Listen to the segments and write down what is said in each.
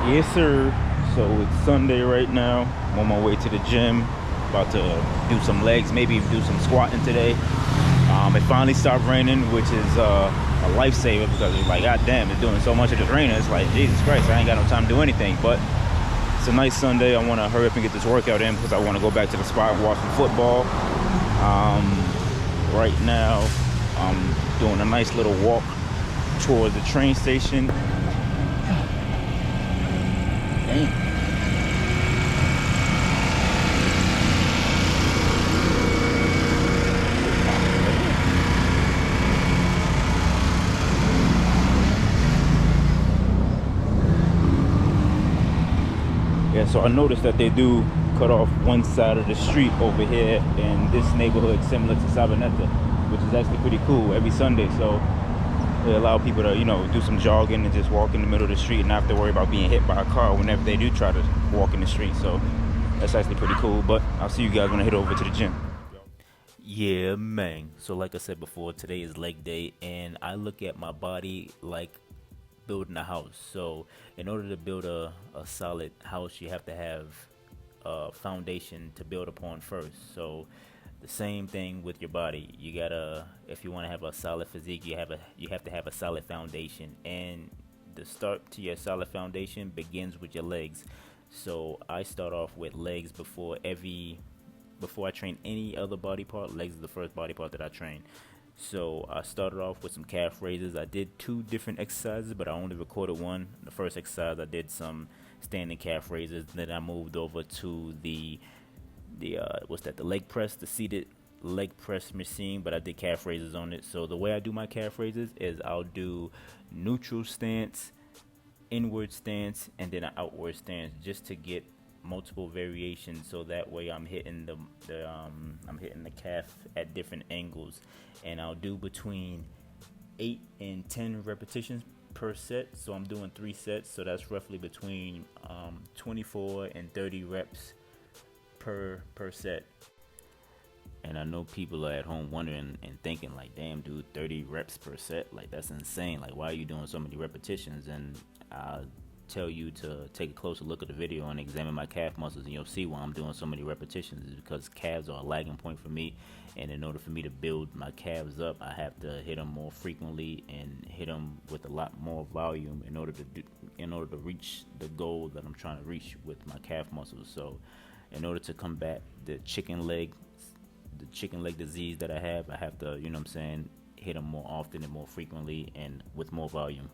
Yes, sir. So it's Sunday right now. I'm on my way to the gym. About to do some legs, maybe do some squatting today. It finally stopped raining, which is a lifesaver because it's like, god damn, it's doing so much of this raining. It's like, Jesus Christ, I ain't got no time to do anything. But it's a nice Sunday. I want to hurry up and get this workout in because I want to go back to the spot and watch some football. Right now, I'm doing a nice little walk toward the train station. Damn. Yeah, so I noticed that they do cut off one side of the street over here in this neighborhood similar to Sabaneta, which is actually pretty cool every Sunday. So they allow people to, do some jogging and just walk in the middle of the street and not have to worry about being hit by a car whenever they do try to walk in the street. So that's actually pretty cool. But I'll see you guys when I head over to the gym. Yeah, man. So like I said before, today is leg day, and I look at my body like building a house. So in order to build a solid house, you have to have a foundation to build upon first. So the same thing with your body. You gotta, if you want to have a solid physique, you have to have a solid foundation, and the start to your solid foundation begins with your legs. So I start off with legs before I train any other body part. Legs is the first body part that I train. So I started off with some calf raises. I did 2 different exercises, but I only recorded one. The first exercise I did some standing calf raises. Then I moved over to the leg press, the seated leg press machine, but I did calf raises on it. So the way I do my calf raises is I'll do neutral stance, inward stance, and then an outward stance, just to get multiple variations, so that way I'm hitting the calf at different angles. And I'll do between 8 and 10 repetitions per set. So I'm doing 3 sets, so that's roughly between 24 and 30 reps per set. And I know people are at home wondering and thinking like, damn dude, 30 reps per set, like that's insane. Like, why are you doing so many repetitions? And I'll tell you to take a closer look at the video and examine my calf muscles, and you'll see why I'm doing so many repetitions. Is because calves are a lagging point for me, and in order for me to build my calves up, I have to hit them more frequently and hit them with a lot more volume in order to reach the goal that I'm trying to reach with my calf muscles. So in order to combat the chicken leg disease that I have to, hit them more often and more frequently and with more volume.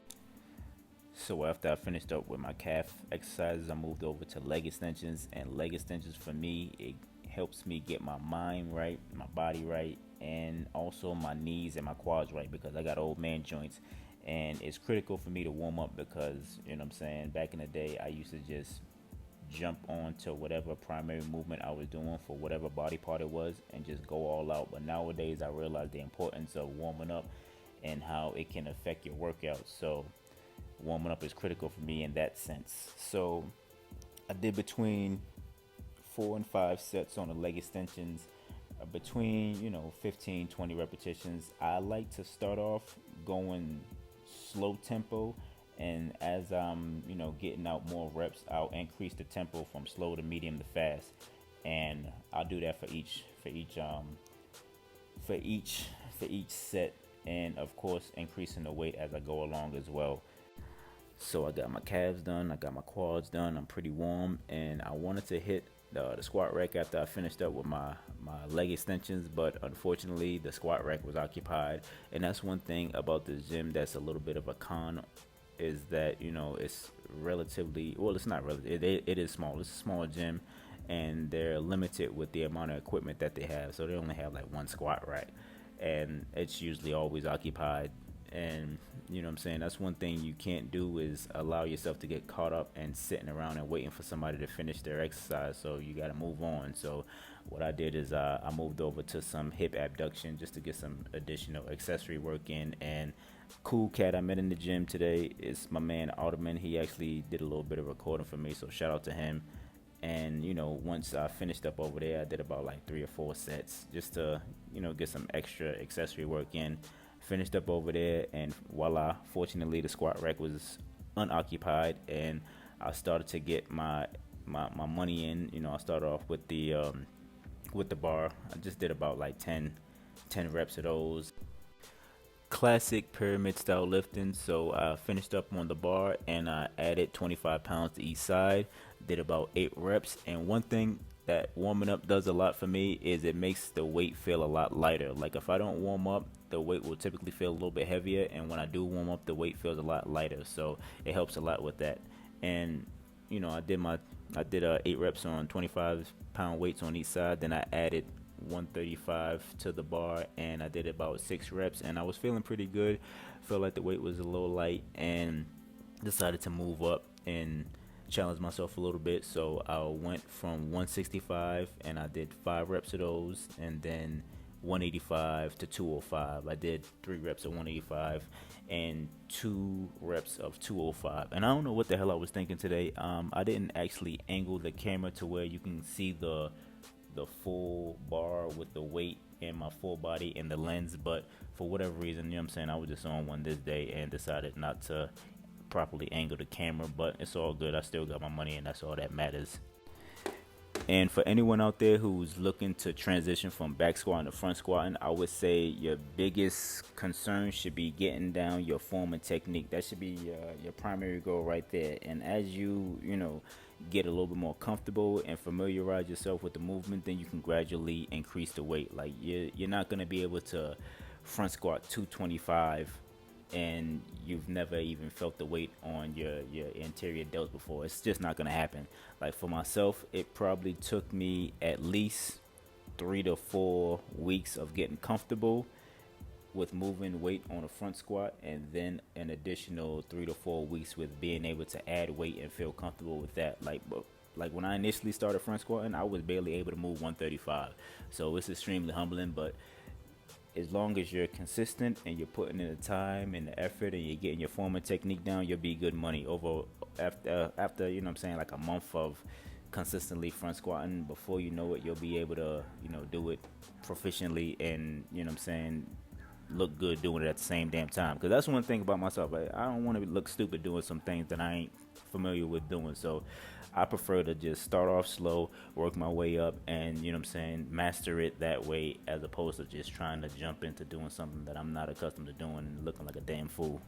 So after I finished up with my calf exercises, I moved over to leg extensions. And leg extensions, for me, it helps me get my mind right, my body right, and also my knees and my quads right, because I got old man joints. And it's critical for me to warm up because, back in the day, I used to just jump on to whatever primary movement I was doing for whatever body part it was and just go all out. But nowadays, I realize the importance of warming up and how it can affect your workout. So warming up is critical for me in that sense. So I did between 4 and 5 sets on the leg extensions, between 15, 20 repetitions. I like to start off going slow tempo, and as I'm getting out more reps, I'll increase the tempo from slow to medium to fast, and I'll do that for each set, and of course increasing the weight as I go along as well. So I got my calves done, I got my quads done, I'm pretty warm, and I wanted to hit the squat rack after I finished up with my leg extensions, but unfortunately the squat rack was occupied. And that's one thing about the gym that's a little bit of a con, is that it's relatively, well, it's not relative, it is small. It's a small gym, and they're limited with the amount of equipment that they have. So they only have like one squat rack, and it's usually always occupied. And that's one thing you can't do, is allow yourself to get caught up and sitting around and waiting for somebody to finish their exercise. So you got to move on. So what I did is I moved over to some hip abduction just to get some additional accessory work in. And cool cat I met in the gym today is my man Ottoman. He actually did a little bit of recording for me, so shout out to him. And once I finished up over there, I did about like 3 or 4 sets just to get some extra accessory work in. Finished up over there, and voila, fortunately the squat rack was unoccupied, and I started to get my money in. You know, I started off with the bar. I just did about like 10 reps of those. Classic pyramid style lifting. So I finished up on the bar and I added 25 pounds to each side, did about 8 reps. And one thing that warming up does a lot for me is it makes the weight feel a lot lighter. Like if I don't warm up, the weight will typically feel a little bit heavier, and when I do warm up, the weight feels a lot lighter, so it helps a lot with that. And you know, I did 8 reps on 25-pound weights on each side, then I added 135 to the bar, and I did about 6 reps, and I was feeling pretty good. Felt like the weight was a little light, and decided to move up and challenge myself a little bit. So I went from 165 and I did 5 reps of those, and then 185 to 205. I did 3 reps of 185 and 2 reps of 205. And I don't know what the hell I was thinking today. I didn't actually angle the camera to where you can see the full bar with the weight and my full body and the lens, but for whatever reason, you know what I'm saying, I was just on one this day and decided not to properly angle the camera, but it's all good. I still got my money, and that's all that matters. And for anyone out there who's looking to transition from back squatting to front squatting, I would say your biggest concern should be getting down your form and technique. That should be your primary goal right there. And as you get a little bit more comfortable and familiarize yourself with the movement, then you can gradually increase the weight. Like you're not going to be able to front squat 225 and you've never even felt the weight on your anterior delts before. It's just not gonna happen. Like for myself, it probably took me at least 3 to 4 weeks of getting comfortable with moving weight on a front squat, and then an additional 3 to 4 weeks with being able to add weight and feel comfortable with that. Like when I initially started front squatting, I was barely able to move 135. So it's extremely humbling, but as long as you're consistent and you're putting in the time and the effort and you're getting your form and technique down, you'll be good money over after you know what I'm saying, like a month of consistently front squatting. Before you know it, you'll be able to do it proficiently and you know what I'm saying, look good doing it at the same damn time. Because that's one thing about myself, I don't want to look stupid doing some things that I ain't familiar with doing. So I prefer to just start off slow, work my way up, and you know what I'm saying, master it that way, as opposed to just trying to jump into doing something that I'm not accustomed to doing and looking like a damn fool.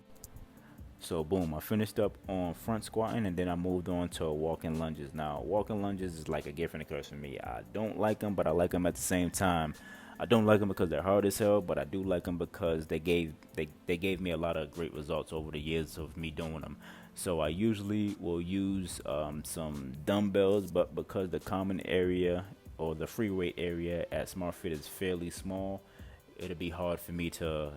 So boom, I finished up on front squatting, and then I moved on to walking lunges. Now walking lunges is like a gift and a curse for me. I don't like them, but I like them at the same time. I don't like them because they're hard as hell, but I do like them because they gave me a lot of great results over the years of me doing them. So I usually will use some dumbbells, but because the common area or the free weight area at Smartfit is fairly small, it'll be hard for me to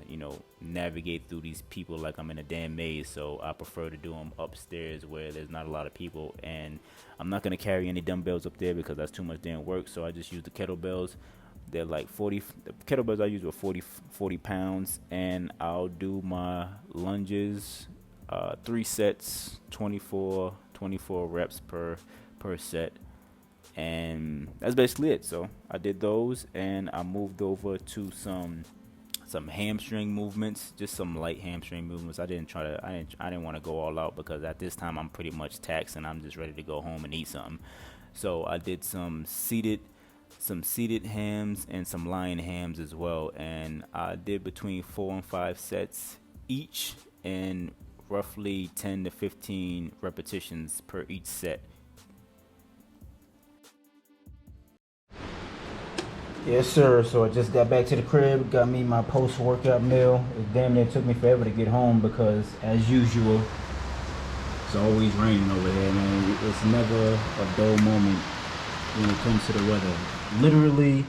navigate through these people like I'm in a damn maze. So I prefer to do them upstairs where there's not a lot of people, and I'm not going to carry any dumbbells up there because that's too much damn work. So I just use the kettlebells. They're like 40. The kettlebells I use were 40 pounds, and I'll do my lunges 3 sets, 24 reps per set, and that's basically it. So I did those, and I moved over to some hamstring movements, just some light hamstring movements. I didn't want to go all out because at this time I'm pretty much taxed and I'm just ready to go home and eat something. So I did some seated hams and some lying hams as well, and I did between 4 and 5 sets each, and roughly 10 to 15 repetitions per each set. Yes, sir. So I just got back to the crib, got me my post-workout meal. It damn near took me forever to get home because, as usual, it's always raining over here, man. It's never a dull moment when it comes to the weather. Literally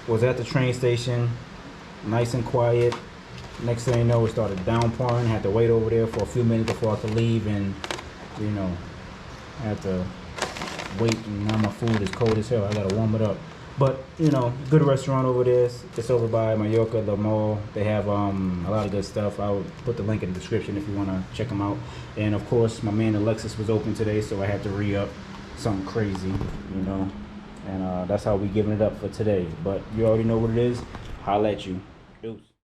was at the train station, nice and quiet. Next thing you know, it started downpouring. Had to wait over there for a few minutes before I could leave, and I had to wait, and now my food is cold as hell. I gotta warm it up. But good restaurant over there. It's over by Mallorca, the mall. They have a lot of good stuff. I'll put the link in the description if you want to check them out. And of course, my man Alexis was open today, so I had to re-up something crazy, and that's how we giving it up for today. But you already know what it is. Holla at you. Deuce.